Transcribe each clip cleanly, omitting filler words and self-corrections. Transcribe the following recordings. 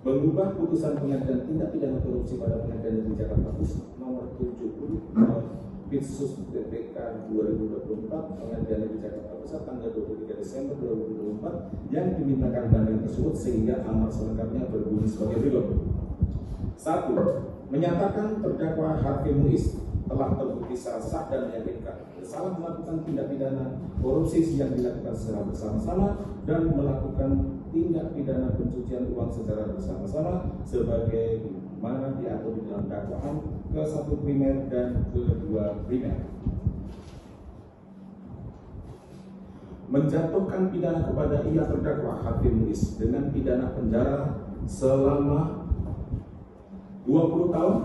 mengubah putusan pengadilan tindak pidana korupsi pada pengadilan negeri Jakarta Pusat nomor 70 Bitsus PPK 2024 pengadilan negeri Jakarta Pusat tanggal 23 Desember 2024 yang dimintakan banding tersebut sehingga amar selengkapnya berbunyi sebagai berikut. 1. Menyatakan terdakwa Harfi Muiz telah terbukti secara sah dan meyakinkan bersalah melakukan tindak pidana korupsi yang dilakukan secara bersama-sama dan melakukan tindak pidana pencucian uang secara bersama-sama sebagaimana mana diatur di dalam dakwaan ke-1 primer dan ke-2 primer. Menjatuhkan pidana kepada ia terdakwa Harfi Muiz dengan pidana penjara selama 20 tahun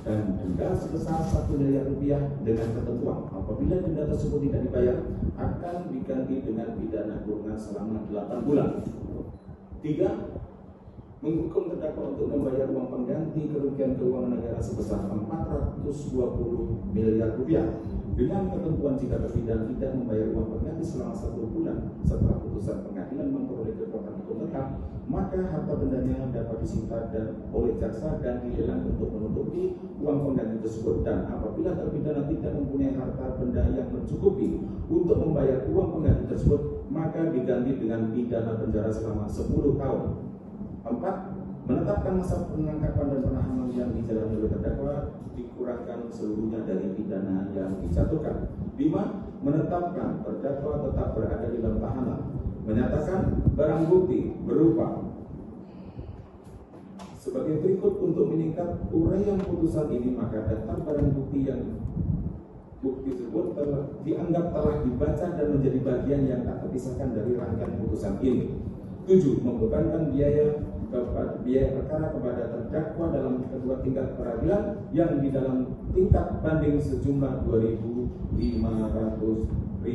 dan denda sebesar 1 miliar rupiah dengan ketentuan apabila denda tersebut tidak dibayar akan diganti dengan pidana kurungan selama 8 bulan. 3. Menghukum terdakwa untuk membayar uang pengganti kerugian keuangan negara sebesar 420 miliar rupiah dengan ketentuan jika terpidana tidak membayar uang pengganti selama 1 bulan setelah putusan pengadilan memperoleh kekuatan hukum tetap, maka harta bendanya dapat disita dan oleh jaksa dan dilelang untuk menutupi uang pengganti tersebut, dan apabila terpidana tidak mempunyai harta benda yang mencukupi untuk membayar uang pengganti tersebut, maka diganti dengan pidana penjara selama 10 tahun. 4. Menetapkan masa penangkapan dan penahanan yang dijalani oleh terdakwa dikurangkan seluruhnya dari pidana yang dijatuhkan. 5. Menetapkan terdakwa tetap berada di dalam tahanan. Menyatakan barang bukti berupa sebagai berikut. Untuk meningkat uraian putusan ini, maka daftar barang bukti yang bukti tersebut dianggap telah dibaca dan menjadi bagian yang tak terpisahkan dari rangkaian putusan ini. 7. Membebankan biaya perkara kepada terdakwa dalam kedua tingkat peradilan yang di dalam tingkat banding sejumlah Rp2.500.000.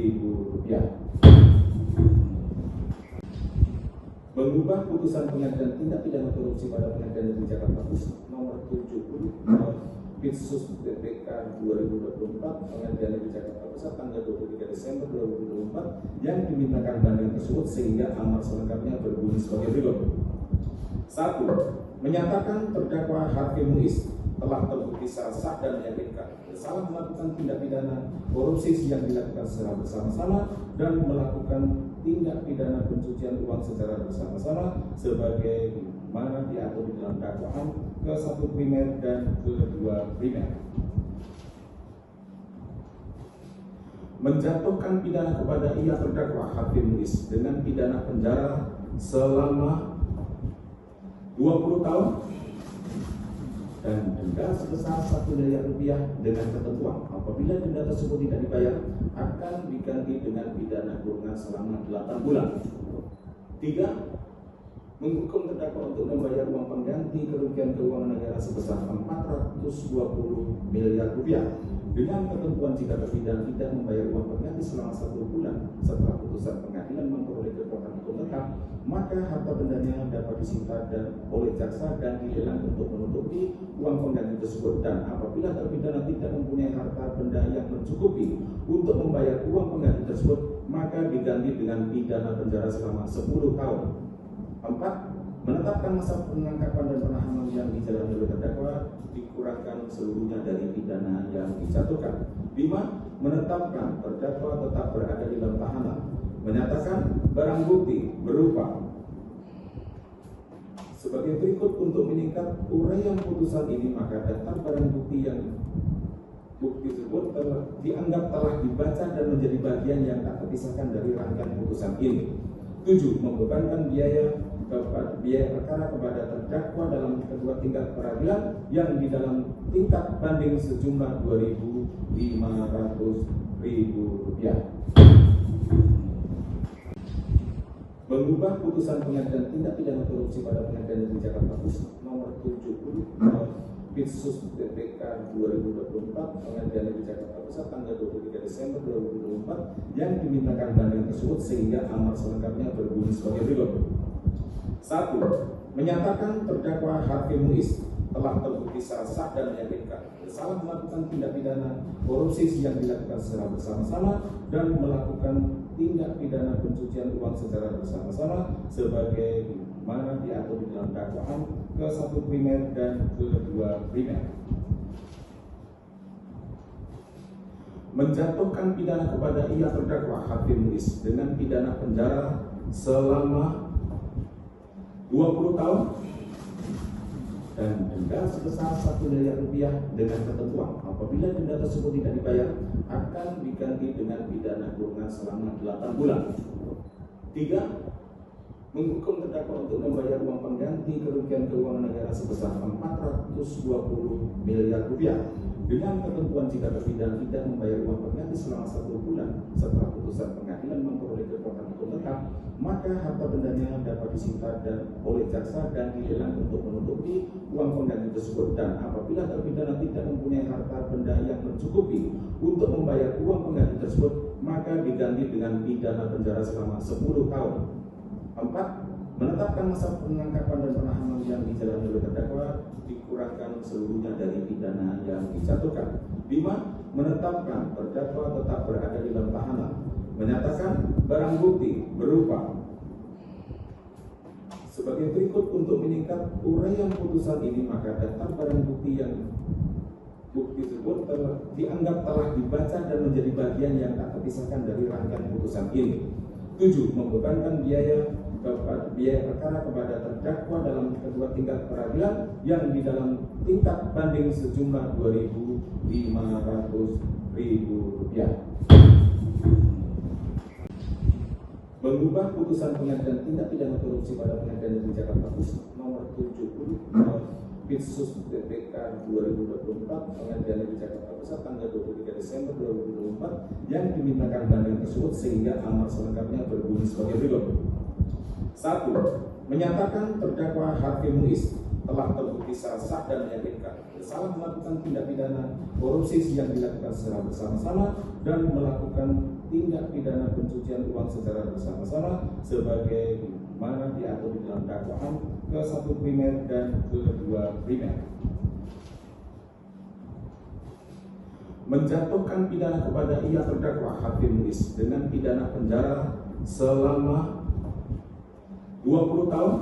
Mengubah putusan pengadilan tindak pidana korupsi pada pengadilan negeri Jakarta Pusat nomor 70 Bitsus PPK 2024 pengadilan negeri Jakarta Pusat tanggal 23 Desember 2024 yang dimintakan banding tersebut sehingga amar selengkapnya berbunyi sebagai berikut. 1. Menyatakan terdakwa Harfi Muiz telah terbukti secara sah dan meyakinkan bersalah melakukan tindak pidana korupsi yang dilakukan secara bersama-sama dan melakukan tindak pidana pencucian uang secara bersama-sama sebagaimana diatur di dalam dakwaan ke-1 primer dan ke-2 primer. Menjatuhkan pidana kepada ia terdakwa Harfi Muiz dengan pidana penjara selama 20 tahun dan denda sebesar 1 miliar rupiah dengan ketentuan apabila denda tersebut tidak dibayar akan diganti dengan pidana kurungan selama 8 bulan. 3. Menghukum terdakwa untuk membayar uang pengganti kerugian keuangan negara sebesar 420 miliar rupiah dengan ketentuan jika terpidana tidak membayar uang pengganti selama 1 bulan setelah putusan pengadilan memperoleh kekuatan hukum tetap, maka harta bendanya dapat disita dan oleh jaksa dan dilelang untuk menutupi uang pengganti tersebut, dan apabila terpidana tidak mempunyai harta benda yang mencukupi untuk membayar uang pengganti tersebut, maka diganti dengan pidana penjara selama 10 tahun. 4. Menetapkan masa penangkapan dan penahanan yang dijalani oleh terdakwa dikurangkan seluruhnya dari pidana yang dijatuhkan. 5. Menetapkan terdakwa tetap berada di dalam tahanan. Menyatakan barang bukti berupa sebagai berikut. Untuk meningkat uraian putusan ini, maka daftar barang bukti yang bukti tersebut dianggap telah dibaca dan menjadi bagian yang tak terpisahkan dari rangkaian putusan ini. 7. Membebankan biaya perkara kepada terdakwa dalam kedua tingkat peradilan yang di dalam tingkat banding sejumlah Rp2.500.000. Mengubah putusan pengadilan tindak pidana korupsi pada pengadilan negeri Jakarta Pusat nomor 70 Bitsus PPK 2024 pengadilan negeri Jakarta Pusat tanggal 23 Desember 2024 yang dimintakan banding tersebut sehingga amar selengkapnya berbunyi sebagai berikut. 1. Menyatakan terdakwa Harfi Muiz telah terbukti secara sah dan meyakinkan bersalah melakukan tindak pidana korupsi yang dilakukan secara bersama-sama dan melakukan tindak pidana pencucian uang secara bersama-sama sebagaimana mana diatur di dalam dakwaan ke-1 primer dan ke-2 primer. Menjatuhkan pidana kepada ia terdakwa Harvey Muiz dengan pidana penjara selama 20 tahun dan denda sebesar 1 miliar rupiah dengan ketentuan apabila denda tersebut tidak dibayar akan diganti dengan pidana kurungan selama 8 bulan. 3. Menghukum terdakwa untuk membayar uang pengganti kerugian keuangan negara sebesar 420 miliar rupiah dengan ketentuan jika terpidana tidak membayar uang pengganti selama 1 bulan setelah putusan pengadilan memperoleh kekuatan hukum tetap, maka harta bendanya dapat disita dan oleh jaksa dan dilelang untuk menutupi uang pengganti tersebut. Dan apabila terpidana tidak mempunyai harta benda yang mencukupi untuk membayar uang pengganti tersebut, maka diganti dengan pidana penjara selama 10 tahun. 4. Menetapkan masa penangkapan dan penahanan yang dijalani oleh terdakwa dikurangkan seluruhnya dari pidana yang dijatuhkan. 5. Menetapkan terdakwa tetap berada di dalam tahanan. Menyatakan barang bukti berupa sebagai berikut. Untuk meningkat uraian putusan ini, maka daftar barang bukti yang bukti tersebut dianggap telah dibaca dan menjadi bagian yang tak terpisahkan dari rangkaian putusan ini. 7. Membebankan biaya perkara kepada terdakwa dalam kedua tingkat peradilan yang di dalam tingkat banding sejumlah Rp2.500.000. Mengubah putusan pengadilan tindak pidana korupsi pada pengadilan negeri Jakarta Pusat nomor 70 Bitsus PPK 2024 pengadilan negeri Jakarta Pusat tanggal 23 Desember 2024 yang dimintakan banding tersebut sehingga amar selengkapnya berbunyi sebagai berikut. 1. Menyatakan terdakwa Harvey Muiz telah terbukti secara sah dan meyakinkan bersalah melakukan tindak pidana korupsi yang dilakukan secara bersama-sama dan melakukan tindak pidana pencucian uang secara bersama-sama sebagai mana diatur di dalam dakwaan ke-1 primer dan ke-2 primer. Menjatuhkan pidana kepada ia terdakwa Harvey Muiz dengan pidana penjara selama 20 tahun